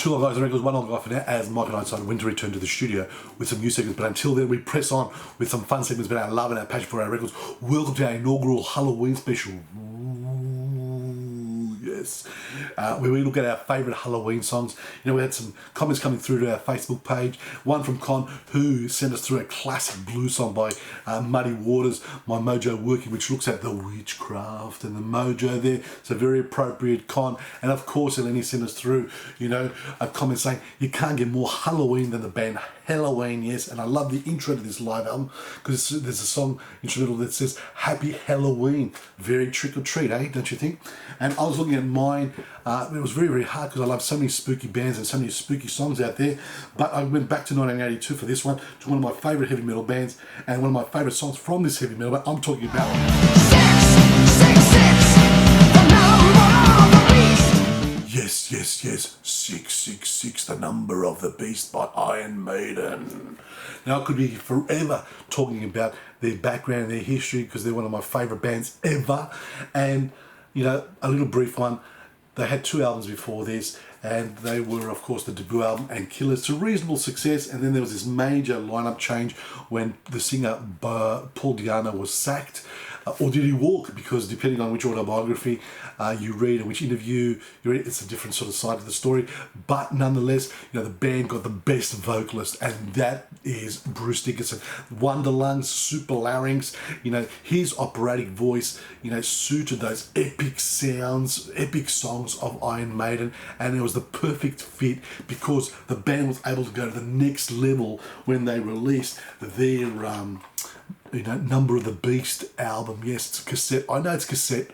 Two Old Guys on Records, One Old Guy for now, as Mike and I decided when to return to the studio with some new segments. But until then, we press on with some fun segments about our love and our passion for our records. Welcome to our inaugural Halloween special. Yes. Where we look at our favourite Halloween songs. You know, we had some comments coming through to our Facebook page. One from Con, who sent us through a classic blues song by Muddy Waters, My Mojo Working, which looks at the witchcraft and the mojo there. So very appropriate, Con. And of course, Eleni sent us through, you know, a comment saying, you can't get more Halloween than the band Halloween. Yes, and I love the intro to this live album because there's a song instrumental that says Happy Halloween. Very trick or treat, eh? Don't you think? And I was looking at mine. It was very, very hard because I love so many spooky bands and so many spooky songs out there. But I went back to 1982 for this one, to one of my favourite heavy metal bands and one of my favourite songs from this heavy metal band. I'm talking about 666, the number of the beast. Yes, 666, the number of the beast by Iron Maiden. Now, I could be forever talking about their background and their history because they're one of my favourite bands ever. And, you know, a little brief one, they had 2 albums before this, and they were, of course, the debut album and Killers to reasonable success. And then there was this major lineup change when the singer Paul Di'Anno was sacked. Or did he walk? Because depending on which autobiography you read and which interview you read, it's a different sort of side of the story. But nonetheless, you know, the band got the best vocalist, and that is Bruce Dickinson. Wonderlungs, super larynx, you know, his operatic voice, you know, suited those epic sounds, epic songs of Iron Maiden, and it was the perfect fit because the band was able to go to the next level when they released their you know, Number of the Beast album. Yes, it's cassette. I know it's cassette,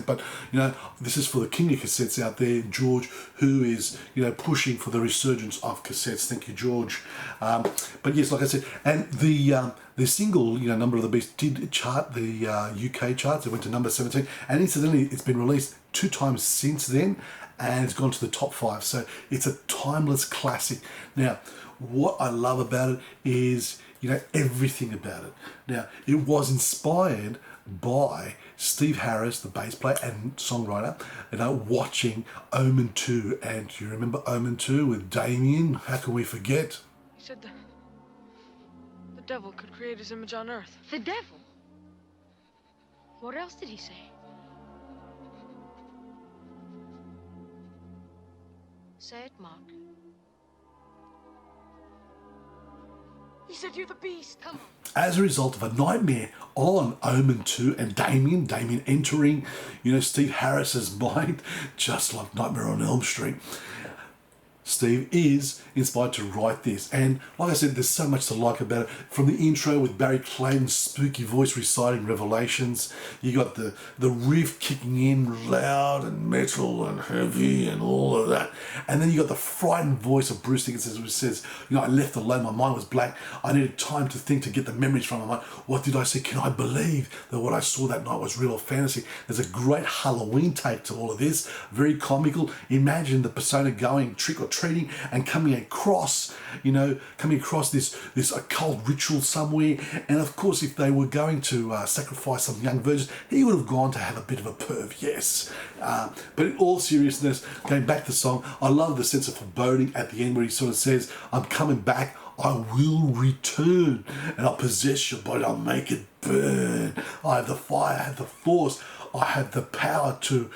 but, you know, this is for the king of cassettes out there, George, who is, you know, pushing for the resurgence of cassettes. Thank you, George. But yes, like I said, and the single, you know, Number of the Beast did chart the UK charts. It went to number 17, and incidentally, it's been released 2 times since then, and it's gone to the top 5. So it's a timeless classic. Now, what I love about it is, you know, everything about it. Now, it was inspired by Steve Harris, the bass player and songwriter, you know, watching Omen 2. And do you remember Omen 2 with Damien? How can we forget? He said the devil could create his image on Earth. The devil? What else did he say? Say it, Mark. He said you're the beast. Come on. As a result of a nightmare on Omen 2 and Damien entering, you know, Steve Harris's mind, just like Nightmare on Elm Street, Steve is inspired to write this. And like I said, there's so much to like about it. From the intro with Barry Clayton's spooky voice reciting Revelations, you got the riff kicking in loud and metal and heavy and all of that. And then you got the frightened voice of Bruce Dickinson, which says, you know, I left alone, my mind was blank. I needed time to think, to get the memories from my mind. What did I see? Can I believe that what I saw that night was real or fantasy? There's a great Halloween take to all of this. Very comical. Imagine the persona going trick or treating and coming across this occult ritual somewhere. And of course, if they were going to sacrifice some young virgins, he would have gone to have a bit of a perv, yes. But in all seriousness, going back to the song, I love the sense of foreboding at the end where he sort of says, I'm coming back, I will return, and I'll possess your body, I'll make it burn. I have the fire, I have the force, I have the power to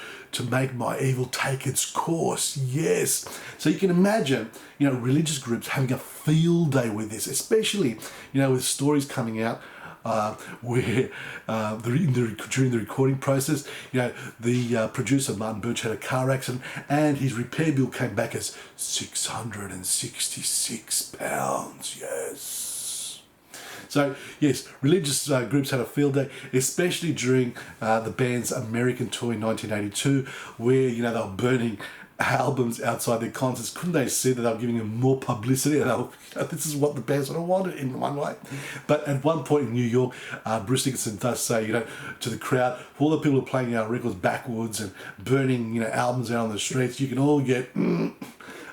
make my evil take its course. Yes. So you can imagine, you know, religious groups having a field day with this, especially, you know, with stories coming out where during the recording process, you know, the producer Martin Birch had a car accident and his repair bill came back as £666. Yes. So yes, religious groups had a field day, especially during the band's American tour in 1982, where, you know, they were burning albums outside their concerts. Couldn't they see that they were giving them more publicity? And this is what the band sort of wanted in one way. But at one point in New York, Bruce Dickinson does say, you know, to the crowd, all the people who are playing our records backwards and burning, you know, albums out on the streets, you can all get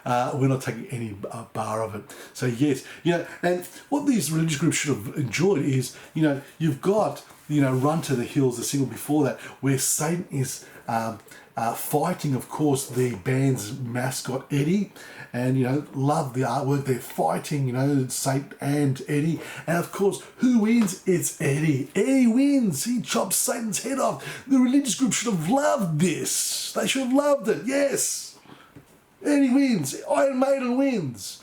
we're not taking any bar of it. So yes, you know, and what these religious groups should have enjoyed is, you know, you've got, you know, Run to the Hills, the single before that, where Satan is fighting, of course, the band's mascot Eddie, and love the artwork. They're fighting, Saint and Eddie, and of course, who wins? It's Eddie. Eddie wins. He chops Satan's head off. The religious group should have loved this. They should have loved it. Yes, Eddie wins. Iron Maiden wins.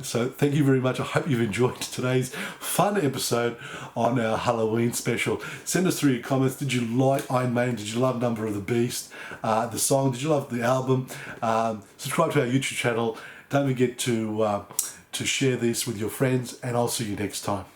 So thank you very much. I hope you've enjoyed today's fun episode on our Halloween special. Send us through your comments. Did you like Iron Maiden? Did you love Number of the Beast? The song? Did you love the album? Subscribe to our YouTube channel. Don't forget to share this with your friends, and I'll see you next time.